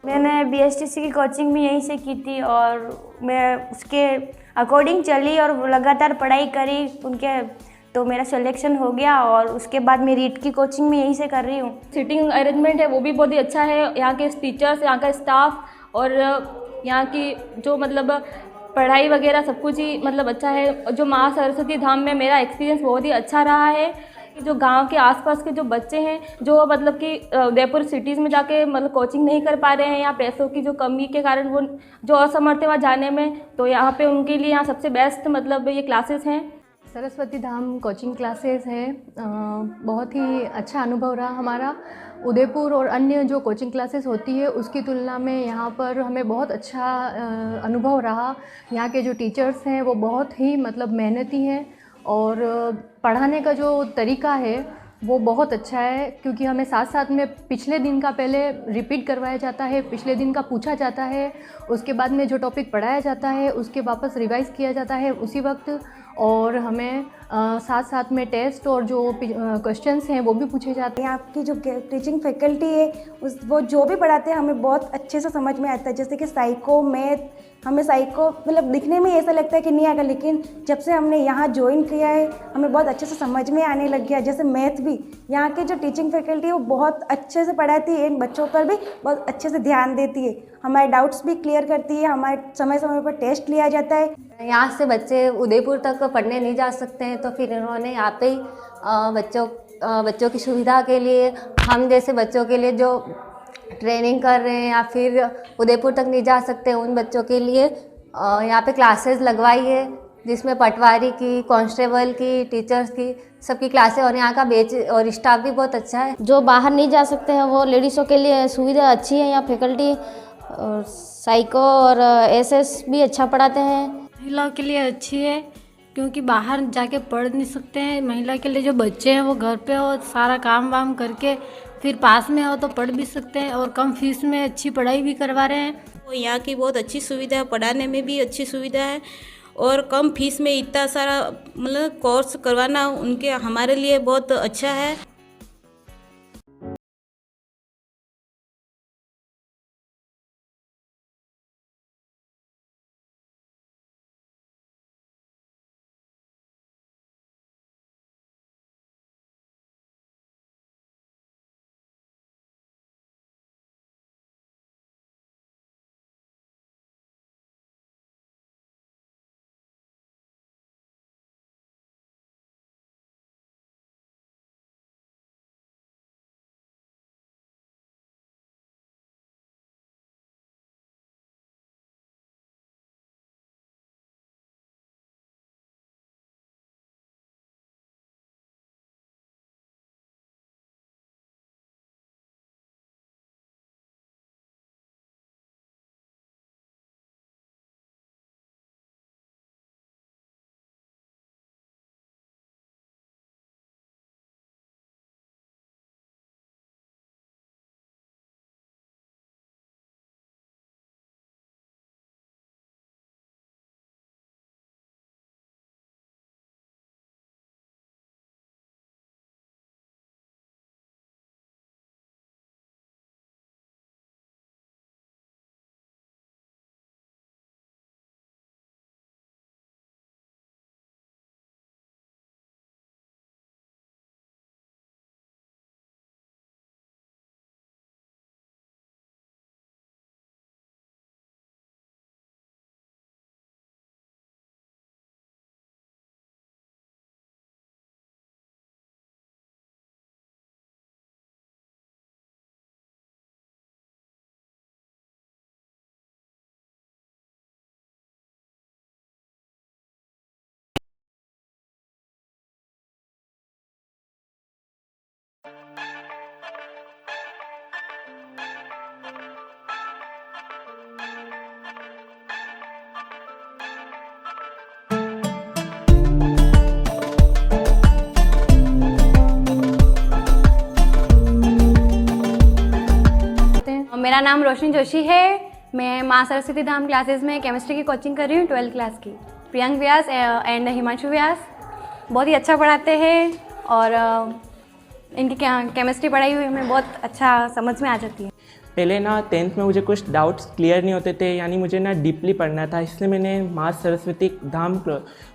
मैंने बीएसटीसी की कोचिंग भी यहीं से की थी और मैं उसके अकॉर्डिंग चली और लगातार पढ़ाई करी उनके, तो मेरा सिलेक्शन हो गया और उसके बाद मैं रीट की कोचिंग भी यहीं से कर रही हूँ। सीटिंग अरेंजमेंट है वो भी बहुत ही अच्छा है, यहाँ के टीचर्स, यहाँ का स्टाफ और यहाँ की जो मतलब पढ़ाई वगैरह सब कुछ ही मतलब अच्छा है। जो माँ सरस्वती धाम में मेरा एक्सपीरियंस बहुत ही अच्छा रहा है। जो गांव के आसपास के जो बच्चे हैं जो मतलब कि उदयपुर सिटीज़ में जाके मतलब कोचिंग नहीं कर पा रहे हैं या पैसों की जो कमी के कारण वो जो असमर्थ है वहाँ जाने में, तो यहाँ पे उनके लिए यहाँ सबसे बेस्ट मतलब ये क्लासेस हैं। सरस्वती धाम कोचिंग क्लासेस है, बहुत ही अच्छा अनुभव रहा हमारा। उदयपुर और अन्य जो कोचिंग क्लासेस होती है उसकी तुलना में यहाँ पर हमें बहुत अच्छा अनुभव रहा। यहाँ के जो टीचर्स हैं वो बहुत ही मतलब मेहनती हैं और पढ़ाने का जो तरीका है वो बहुत अच्छा है, क्योंकि हमें साथ साथ में पिछले दिन का पहले रिपीट करवाया जाता है, पिछले दिन का पूछा जाता है, उसके बाद में जो टॉपिक पढ़ाया जाता है उसके वापस रिवाइज़ किया जाता है उसी वक्त, और हमें साथ साथ में टेस्ट और जो क्वेश्चंस हैं वो भी पूछे जाते हैं। यहाँ की जो टीचिंग फैकल्टी है वो जो भी पढ़ाते हैं हमें बहुत अच्छे से समझ में आता है। जैसे कि साइको, मैथ, हमें साइको मतलब दिखने में ऐसा लगता है कि नहीं आएगा, लेकिन जब से हमने यहाँ ज्वाइन किया है हमें बहुत अच्छे से समझ में आने लग गया। जैसे मैथ भी यहाँ की जो टीचिंग फैकल्टी है वो बहुत अच्छे से पढ़ाती है, इन बच्चों पर भी बहुत अच्छे से ध्यान देती है, हमारे डाउट्स भी क्लियर करती है, हमारे समय समय पर टेस्ट लिया जाता है। यहाँ से बच्चे उदयपुर तक पढ़ने नहीं जा सकते हैं तो फिर इन्होंने यहाँ पे ही बच्चों की सुविधा के लिए, हम जैसे बच्चों के लिए जो ट्रेनिंग कर रहे हैं या फिर उदयपुर तक नहीं जा सकते उन बच्चों के लिए यहाँ पे क्लासेस लगवाई है, जिसमें पटवारी की, कांस्टेबल की, टीचर्स की, सबकी क्लासें, और यहाँ का बेच और स्टाफ भी बहुत अच्छा है। जो बाहर नहीं जा सकते हैं वो लेडीज़ों के लिए सुविधा अच्छी है। यहाँ फैकल्टी और साइको और एसएस भी अच्छा पढ़ाते हैं। महिलाओं के लिए अच्छी है क्योंकि बाहर जाके पढ़ नहीं सकते हैं। महिला के लिए जो बच्चे हैं वो घर पे हो, सारा काम वाम करके फिर पास में हो तो पढ़ भी सकते हैं और कम फीस में अच्छी पढ़ाई भी करवा रहे हैं। तो यहाँ की बहुत अच्छी सुविधा है, पढ़ाने में भी अच्छी सुविधा है और कम फीस में इतना सारा मतलब कोर्स करवाना उनके हमारे लिए बहुत अच्छा है। मेरा नाम रोशनी जोशी है। मैं माँ सरस्वती धाम क्लासेस में केमिस्ट्री की कोचिंग कर रही हूँ, 12th क्लास की। प्रियंक व्यास एंड हिमांशु व्यास बहुत ही अच्छा पढ़ाते हैं और इनकी केमिस्ट्री पढ़ाई हुई हमें बहुत अच्छा समझ में आ जाती है। पहले ना 10th में मुझे कुछ डाउट्स क्लियर नहीं होते थे, यानी मुझे ना डीपली पढ़ना था, इसलिए मैंने माँ सरस्वती धाम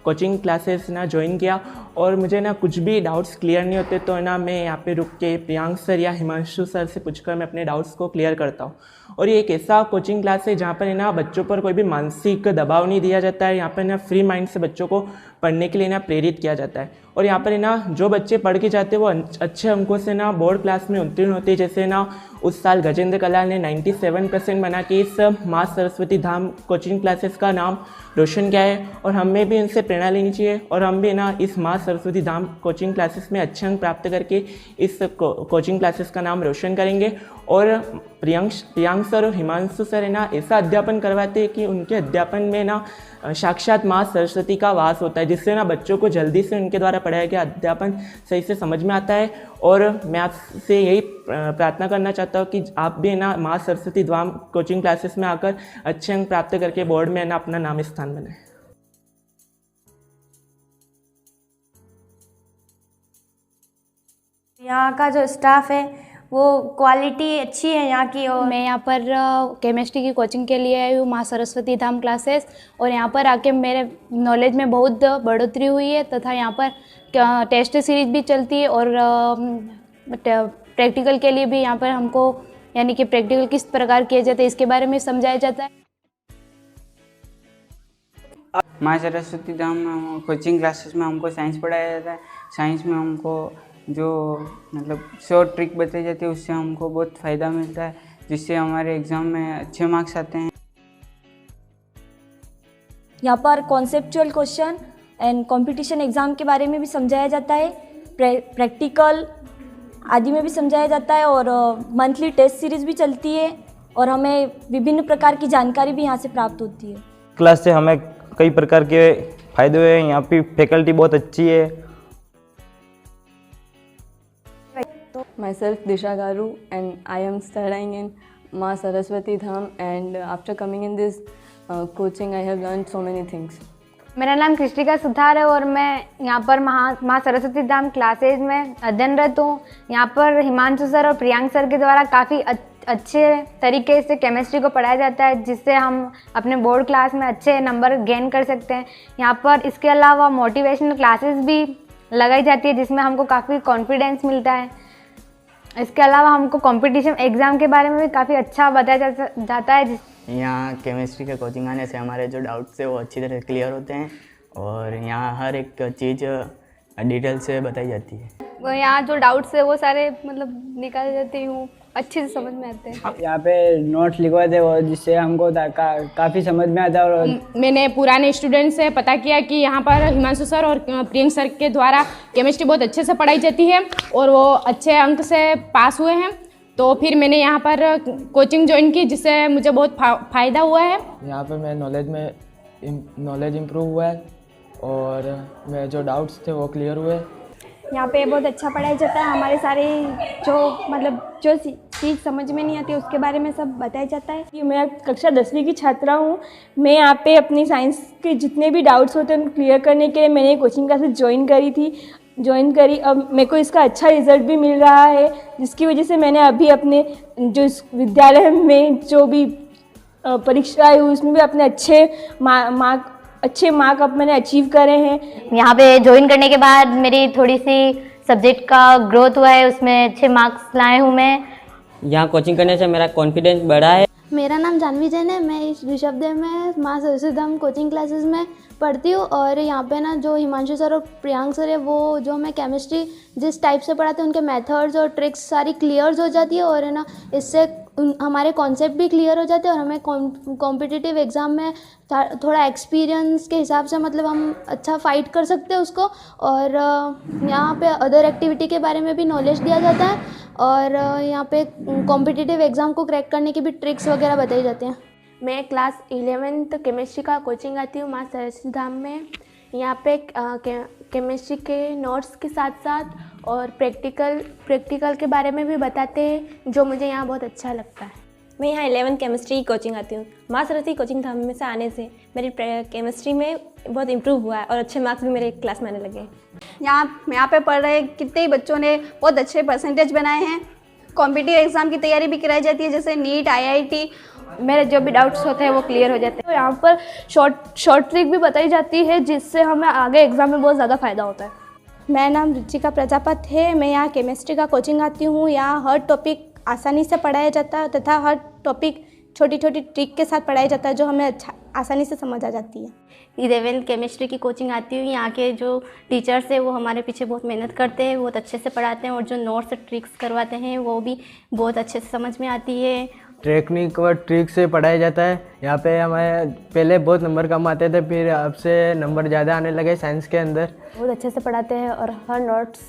कोचिंग क्लासेस ना ज्वाइन किया। और मुझे ना कुछ भी डाउट्स क्लियर नहीं होते तो ना मैं यहाँ पे रुक के प्रियांक सर या हिमांशु सर से पूछकर मैं अपने डाउट्स को क्लियर करता हूँ। और ये एक ऐसा कोचिंग क्लास है जहाँ पर ना बच्चों पर कोई भी मानसिक दबाव नहीं दिया जाता है, यहाँ पर ना फ्री माइंड से बच्चों को पढ़ने के लिए ना प्रेरित किया जाता है। और यहाँ पर ना जो बच्चे पढ़ के जाते हैं वो अच्छे अंकों से ना बोर्ड क्लास में उत्तीर्ण होते हैं। जैसे ना उस साल गजेंद्र कलाल ने 97% बना के इस माँ सरस्वती धाम कोचिंग क्लासेस का नाम रोशन किया है, और हमें भी इनसे प्रेरणा लेनी चाहिए और हम भी ना इस माँ सरस्वती धाम कोचिंग क्लासेस में अच्छे अंक प्राप्त करके इस कोचिंग क्लासेस का नाम रोशन करेंगे। और प्रियांक सर और हिमांशु सर है ना ऐसा अध्यापन करवाते हैं कि उनके अध्यापन में ना साक्षात माँ सरस्वती का वास होता है, जिससे ना बच्चों को जल्दी से उनके द्वारा पढ़ाया गया अध्यापन सही से समझ में आता है। और मैं आपसे यही प्रार्थना करना चाहता हूँ कि आप भी ना माँ सरस्वती धाम कोचिंग क्लासेस में आकर अच्छे अंक प्राप्त करके बोर्ड में ना अपना नाम स्थान बनाएं। यहाँ का जो स्टाफ है वो क्वालिटी अच्छी है यहाँ की। और मैं यहाँ पर केमिस्ट्री की कोचिंग के लिए आई हूँ माँ सरस्वती धाम क्लासेस, और यहाँ पर आके मेरे नॉलेज में बहुत बढ़ोतरी हुई है तथा यहाँ पर टेस्ट सीरीज भी चलती है और प्रैक्टिकल के लिए भी यहाँ पर हमको यानी कि प्रैक्टिकल किस प्रकार किए जाते हैं इसके बारे में समझाया जाता है। माँ सरस्वती धाम कोचिंग क्लासेस में हमको साइंस पढ़ाया जाता है। साइंस में हमको जो मतलब शॉर्ट ट्रिक बताई जाती है उससे हमको बहुत फ़ायदा मिलता है, जिससे हमारे एग्ज़ाम में अच्छे मार्क्स आते हैं। यहाँ पर conceptual question and competition exam के बारे में भी समझाया जाता है, प्रैक्टिकल आदि में भी समझाया जाता है, और मंथली टेस्ट सीरीज़ भी चलती है और हमें विभिन्न प्रकार की जानकारी भी यहाँ से प्राप्त होती है। क्लास से हमें कई प्रकार के फ़ायदे हुए हैं। यहाँ पे फैकल्टी बहुत अच्छी है। Myself Disha Garu and I am studying in Ma Saraswati Dham, and after coming in this coaching I have learned so many things. मेरा नाम कृष्टिका सुथार है और मैं यहाँ पर माँ सरस्वती धाम क्लासेज में अध्ययनरत हूँ। यहाँ पर हिमांशु सर और प्रियांक सर के द्वारा काफ़ी अच्छे तरीके से केमिस्ट्री को पढ़ाया जाता है, जिससे हम अपने बोर्ड क्लास में अच्छे नंबर गेन कर सकते हैं। यहाँ पर इसके अलावा मोटिवेशनल क्लासेस भी लगाई जाती है, जिसमें हमको काफ़ी कॉन्फिडेंस मिलता है। इसके अलावा हमको कंपटीशन एग्ज़ाम के बारे में भी काफ़ी अच्छा बताया जाता है। यहाँ केमिस्ट्री के कोचिंग आने से हमारे जो डाउट्स है वो अच्छी तरह क्लियर होते हैं और यहाँ हर एक चीज़ डिटेल से बताई जाती है। वो यहाँ जो डाउट्स है वो सारे मतलब निकाल जाती हूँ, अच्छे से समझ में आते हैं। यहाँ पे नोट्स लिखवाते हैं और जिससे हमको काफ़ी समझ में आता है। और मैंने पुराने स्टूडेंट से पता किया कि यहाँ पर हिमांशु सर और प्रियंक सर के द्वारा केमिस्ट्री बहुत अच्छे से पढ़ाई जाती है और वो अच्छे अंक से पास हुए हैं, तो फिर मैंने यहाँ पर कोचिंग ज्वाइन की, जिससे मुझे बहुत फ़ायदा हुआ है। यहाँ पर मैं नॉलेज इम्प्रूव हुआ है और मेरे जो डाउट्स थे वो क्लियर हुए। यहाँ पे बहुत अच्छा पढ़ाया जाता है। हमारे सारे जो चीज़ समझ में नहीं आती उसके बारे में सब बताया जाता है। मैं कक्षा 10वीं की छात्रा हूँ। मैं यहाँ पे अपनी साइंस के जितने भी डाउट्स होते हैं उनको क्लियर करने के लिए मैंने कोचिंग क्लासेस ज्वाइन करी। अब मेरे को इसका अच्छा रिजल्ट भी मिल रहा है, जिसकी वजह से मैंने अभी अपने जो विद्यालय में जो भी परीक्षाएं हुई उसमें भी अपने अच्छे मार्क अब मैंने अचीव करे हैं। यहाँ पे ज्वाइन करने के बाद मेरी थोड़ी सी सब्जेक्ट का ग्रोथ हुआ है, उसमें अच्छे मार्क्स लाए हूँ मैं। यहाँ कोचिंग करने से मेरा कॉन्फिडेंस बढ़ा है। मेरा नाम जानवी जैन है। मैं इस ऋषभदेव में माँ सरस्वती धाम कोचिंग क्लासेस में पढ़ती हूँ और यहाँ पे ना जो हिमांशु सर और प्रियांक सर है वो जो हमें केमिस्ट्री जिस टाइप से पढ़ाते हैं उनके मेथड्स और ट्रिक्स सारी क्लियर हो जाती है और है ना इससे हमारे कॉन्सेप्ट भी क्लियर हो जाते हैं और हमें कॉम्पिटिटिव एग्ज़ाम में थोड़ा एक्सपीरियंस के हिसाब से मतलब हम अच्छा फाइट कर सकते हैं उसको। और यहाँ पे अदर एक्टिविटी के बारे में भी नॉलेज दिया जाता है और यहाँ पे कॉम्पिटिटिव एग्ज़ाम को क्रैक करने की भी ट्रिक्स वगैरह बताई जाती हैं। मैं क्लास 11th केमिस्ट्री का कोचिंग आती हूँ माँ सरस्वती धाम में। यहाँ पे केमिस्ट्री के नोट्स के साथ साथ और प्रैक्टिकल के बारे में भी बताते हैं, जो मुझे यहाँ बहुत अच्छा लगता है। मैं यहाँ 11th केमिस्ट्री की कोचिंग आती हूँ। माँ सरस्वती कोचिंग धाम में से आने से मेरी केमिस्ट्री में बहुत इम्प्रूव हुआ है और अच्छे मार्क्स भी मेरे क्लास में आने लगे। यहाँ पे पढ़ रहे कितने ही बच्चों ने बहुत अच्छे परसेंटेज बनाए हैं कॉम्पिटिटिव एग्ज़ाम की तैयारी भी कराई जाती है, जैसे नीट, IIT। मेरे जो भी डाउट्स होते हैं वो क्लियर हो जाते हैं। तो यहाँ पर शॉर्ट ट्रिक भी बताई जाती है जिससे हमें आगे एग्ज़ाम में बहुत ज़्यादा फ़ायदा होता है। मेरा नाम रुचिका प्रजापति है। मैं यहाँ केमिस्ट्री का कोचिंग आती हूँ। यहाँ हर टॉपिक आसानी से पढ़ाया जाता है तथा हर टॉपिक छोटी छोटी ट्रिक के साथ पढ़ाया जाता है जो हमें अच्छा आसानी से समझ आ जाती है। 11th केमिस्ट्री की कोचिंग आती हूँ। यहाँ के जो टीचर्स हैं वो हमारे पीछे बहुत मेहनत करते हैं, बहुत अच्छे से पढ़ाते हैं और जो नोट्स ट्रिक्स करवाते हैं वो भी बहुत अच्छे से समझ में आती है। टेक्निक और ट्रिक से पढ़ाया जाता है। यहाँ पे हमें पहले बहुत नंबर कम आते थे, फिर अब से नंबर ज़्यादा आने लगे साइंस के अंदर। बहुत अच्छे से पढ़ाते हैं और हर नोट्स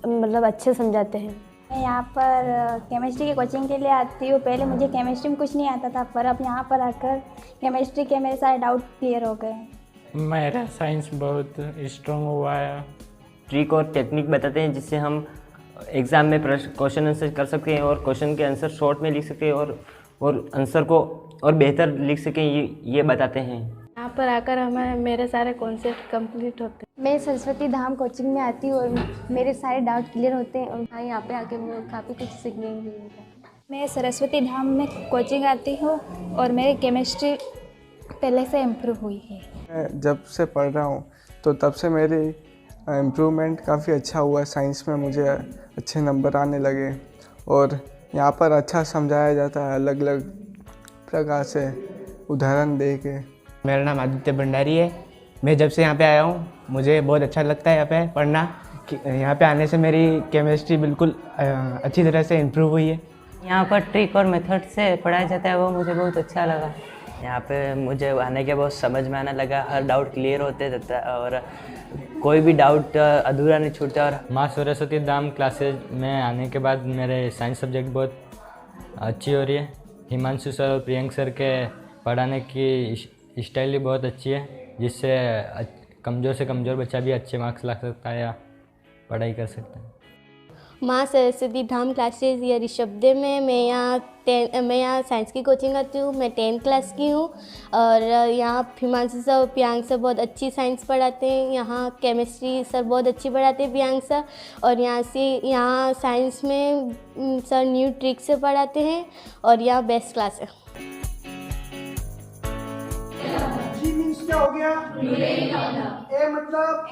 मतलब अच्छे समझाते हैं। मैं यहाँ पर केमिस्ट्री की कोचिंग के लिए आती हूँ। पहले मुझे केमिस्ट्री में कुछ नहीं आता था, पर अब यहाँ पर आकर केमिस्ट्री के मेरे सारे डाउट क्लियर हो गए। मेरा साइंस बहुत स्ट्रॉन्ग हुआ है। ट्रिक और टेक्निक बताते हैं जिससे हम एग्ज़ाम में क्वेश्चन आंसर कर सकते हैं और क्वेश्चन के आंसर शॉर्ट में लिख सकते हैं और आंसर को और बेहतर लिख सकें, ये बताते हैं। यहाँ पर आकर हमें मेरे सारे कॉन्सेप्ट कंप्लीट होते हैं। मैं सरस्वती धाम कोचिंग में आती हूँ और मेरे सारे डाउट क्लियर होते हैं और यहाँ पे आके मुझे काफ़ी कुछ सीखने को मिलता है। मैं सरस्वती धाम में कोचिंग आती हूँ और मेरी केमिस्ट्री पहले से इम्प्रूव हुई है। मैं जब से पढ़ रहा हूँ तो तब से मेरी इम्प्रूवमेंट काफ़ी अच्छा हुआ। साइंस में मुझे अच्छे नंबर आने लगे और यहाँ पर अच्छा समझाया जाता है अलग अलग प्रकार से उदाहरण दे के। मेरा नाम आदित्य भंडारी है। मैं जब से यहाँ पे आया हूँ मुझे बहुत अच्छा लगता है यहाँ पे पढ़ना। यहाँ पे आने से मेरी केमिस्ट्री बिल्कुल अच्छी तरह से इम्प्रूव हुई है। यहाँ पर ट्रिक और मेथड से पढ़ाया जाता है, वो मुझे बहुत अच्छा लगा। यहाँ पे मुझे आने के बहुत समझ में आने लगा, हर डाउट क्लियर होते रहता है और कोई भी डाउट अधूरा नहीं छूटता। और माँ सरस्वती धाम क्लासेज में आने के बाद मेरे साइंस सब्जेक्ट बहुत अच्छी हो रही है। हिमांशु सर और प्रियंक सर के पढ़ाने की स्टाइल भी बहुत अच्छी है, जिससे कमज़ोर से कमज़ोर बच्चा भी अच्छे मार्क्स ला सकता है या पढ़ाई कर सकता है। माँ सरस्वती धाम क्लासेज या ऋषभदेव में मैं यहाँ साइंस की कोचिंग आती हूँ। मैं 10th क्लास की हूँ और यहाँ हिमांशु सर और प्रियांक सर बहुत अच्छी साइंस पढ़ाते हैं। यहाँ केमिस्ट्री सर बहुत अच्छी पढ़ाते हैं प्रियांक सर, और यहाँ साइंस में सर न्यू ट्रिक से पढ़ाते हैं और यहाँ बेस्ट क्लास है। जी मीन्स क्या हो गया? ए मतलब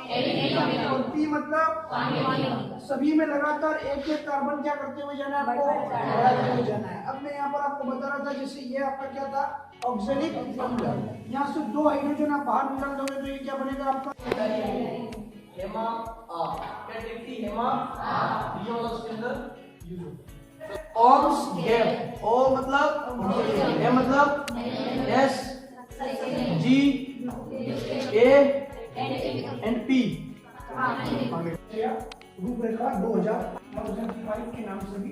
और पी मतलब सभी में लगातार एक एक कार्बन क्या करते हुए जाना है आपको? बढ़ाते हुए जाना है। अब मैं यहाँ पर आपको बता रहा था जैसे ये आपका क्या था? Oxalic bundle. यहाँ से 2 हाइड्रोजन आप बाहर निकाल दोगे तो ये क्या बनेगा आपका? हेमा आ। क्या देखती हेमा आ, ये वाला उसके अंदर ऑम्स गैप। ओ मतलब ए मतलब S G A and P. रूपरेखा 2005 के नाम से भी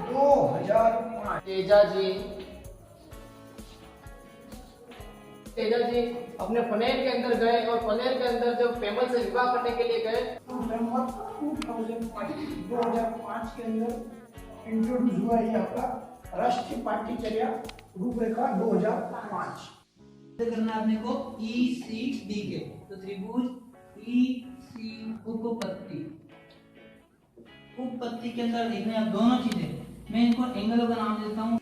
2005। तेजा जी अपने पनेर के अंदर गए और पनेर के अंदर जब फेमस से विवाह करने के लिए गए 2005 के अंदर इंट्रोड्यूस हुआ ये आपका राष्ट्रीय पाठ्यचर्या रूपरेखा 2005। करना आपने को ECD के, तो त्रिभुज EC उपपत्ति के अंदर देखना है आप दोनों चीजें। मैं इनको एंगलों का नाम देता हूँ।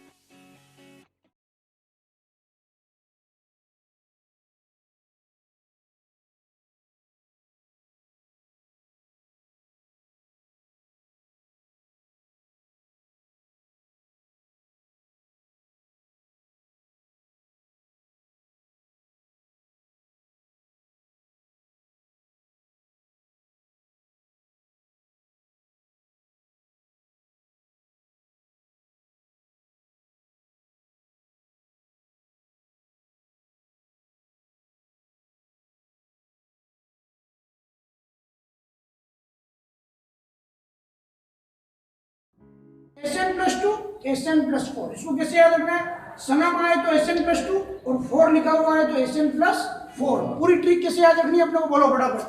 SN+2 SN+4 इसको कैसे याद रखना है? सनम आए तो SN+2 और 4 लिखा हुआ है तो SN+4। पूरी ट्रिक कैसे याद रखनी है अपने को बोलो फटाफट।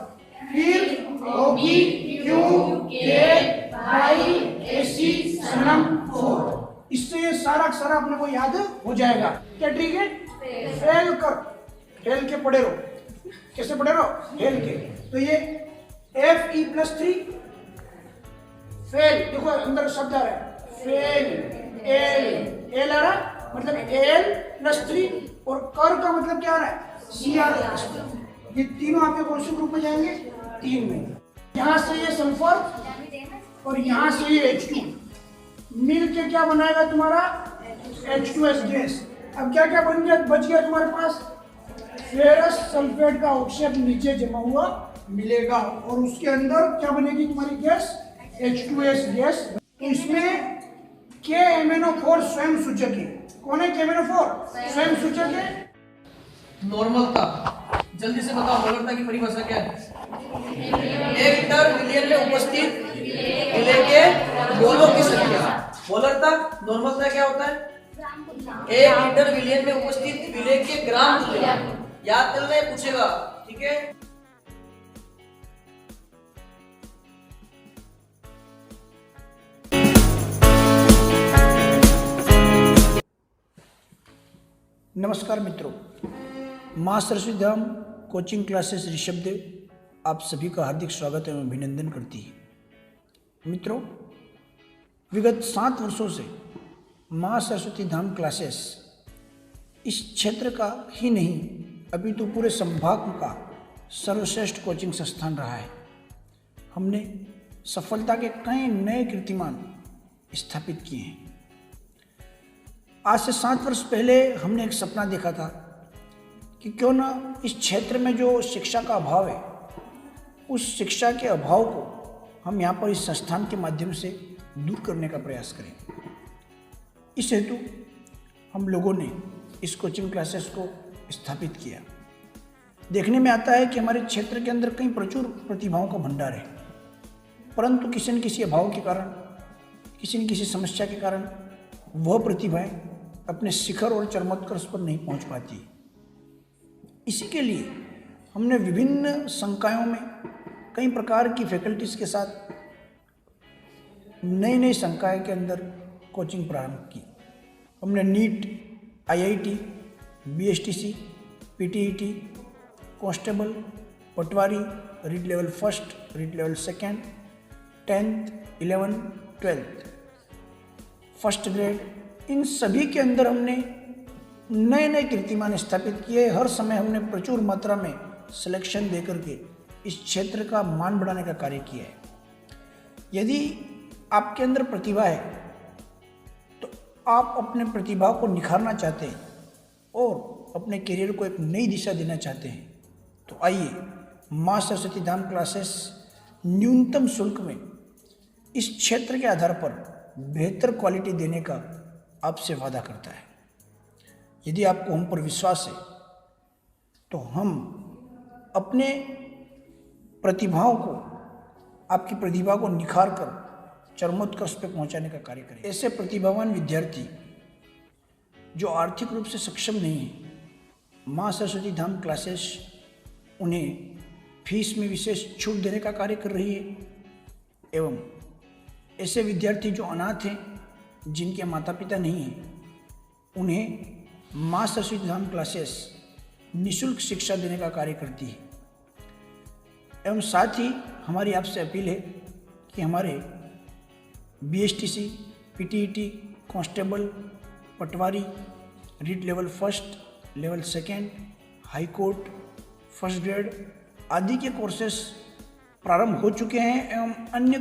फिर होगी Q K I AC सनम 4। इससे ये सारा अपने को याद हो जाएगा। क्या ट्रिक है? फेल के पढ़े रहो। कैसे पढ़े रहो? फेल के। तो ये FE+3 फेल, देखो अंदर शब्द आ रहा है फेल, एल आ रहा है मतलब L+3 और कर का मतलब क्या आ रहा है CR+3। ये तीनों आपके कौन से ग्रुप में जाएंगे? 3 में। यहाँ से ये सल्फर और यहाँ से ये H2 मिल के क्या बनाएगा तुम्हारा H2S गैस। अब क्या क्या बन गया, बच गया तुम्हारे पास फेरस सल्फेट का ऑक्साइड नीचे जमा हुआ मिलेगा और उसके अंदर क्या बनेगी तुम्हारी गैस H2S गैस। तो इसमें KMnO4 स्वयं सूचक है। कौन है KMnO4? स्वयं सूचक है। नॉर्मलता, जल्दी से बताओ नॉर्मलता की परिभाषा क्या है? 1 लीटर मिलियन में उपस्थित विलेय के मोलों की संख्या। मोलरता, नॉर्मलता क्या होता है? 1 लीटर विलियन में उपस्थित विलेय के ग्राम तुल्य। याद करना है, पूछेगा, ठीक है। नमस्कार मित्रों, माँ सरस्वती धाम कोचिंग क्लासेस ऋषभदेव आप सभी का हार्दिक स्वागत एवं अभिनंदन करती है। मित्रों, विगत 7 वर्षों से माँ सरस्वती धाम क्लासेस इस क्षेत्र का ही नहीं अपितु पूरे संभाग का सर्वश्रेष्ठ कोचिंग संस्थान रहा है। हमने सफलता के कई नए कीर्तिमान स्थापित किए हैं। आज से 7 वर्ष पहले हमने एक सपना देखा था कि क्यों ना इस क्षेत्र में जो शिक्षा का अभाव है, उस शिक्षा के अभाव को हम यहाँ पर इस संस्थान के माध्यम से दूर करने का प्रयास करें। इस हेतु हम लोगों ने इस कोचिंग क्लासेस को स्थापित किया। देखने में आता है कि हमारे क्षेत्र के अंदर कई प्रचुर प्रतिभाओं का भंडार है, परंतु किसी न किसी अभाव के कारण, किसी न किसी समस्या के कारण वह प्रतिभाएं अपने शिखर और चरमोत्कर्ष पर नहीं पहुंच पाती। इसी के लिए हमने विभिन्न संकायों में कई प्रकार की फैकल्टीज़ के साथ नई नई संकाय के अंदर कोचिंग प्रारंभ की। हमने NEET, IIT, BSTC, PTET, constable, Patwari, REET level 1, REET level 2, 10th, 11th, 12th, first grade, इन सभी के अंदर हमने नए नए कीर्तिमान स्थापित किए। हर समय हमने प्रचुर मात्रा में सिलेक्शन देकर के इस क्षेत्र का मान बढ़ाने का कार्य किया है। यदि आपके अंदर प्रतिभा है तो आप अपने प्रतिभा को निखारना चाहते हैं और अपने करियर को एक नई दिशा देना चाहते हैं, तो आइए माँ सरस्वती धाम क्लासेस न्यूनतम शुल्क में इस क्षेत्र के आधार पर बेहतर क्वालिटी देने का आपसे वादा करता है। यदि आपको हम पर विश्वास है तो हम अपने प्रतिभाओं को, आपकी प्रतिभा को निखार कर चरमोत्कर्ष पे पहुंचाने का कार्य करें। ऐसे प्रतिभावान विद्यार्थी जो आर्थिक रूप से सक्षम नहीं है, माँ सरस्वती धाम क्लासेस उन्हें फीस में विशेष छूट देने का कार्य कर रही है। एवं ऐसे विद्यार्थी जो अनाथ हैं, जिनके माता पिता नहीं हैं, उन्हें माँ सरस्वती धाम क्लासेस निःशुल्क शिक्षा देने का कार्य करती है। एवं साथ ही हमारी आपसे अपील है कि हमारे BSTC, PTET, constable, Patwari, REET level 1, level 2, high court, first grade आदि के कोर्सेस प्रारंभ हो चुके हैं एवं अन्य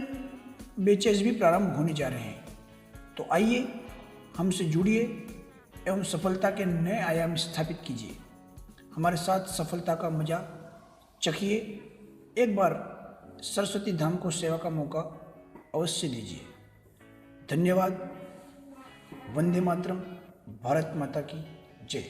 बैचेस भी प्रारंभ होने जा रहे हैं। तो आइए हमसे जुड़िए एवं सफलता के नए आयाम स्थापित कीजिए। हमारे साथ सफलता का मजा चखिए। एक बार सरस्वती धाम को सेवा का मौका अवश्य दीजिए। धन्यवाद। वंदे मातरम। भारत माता की जय।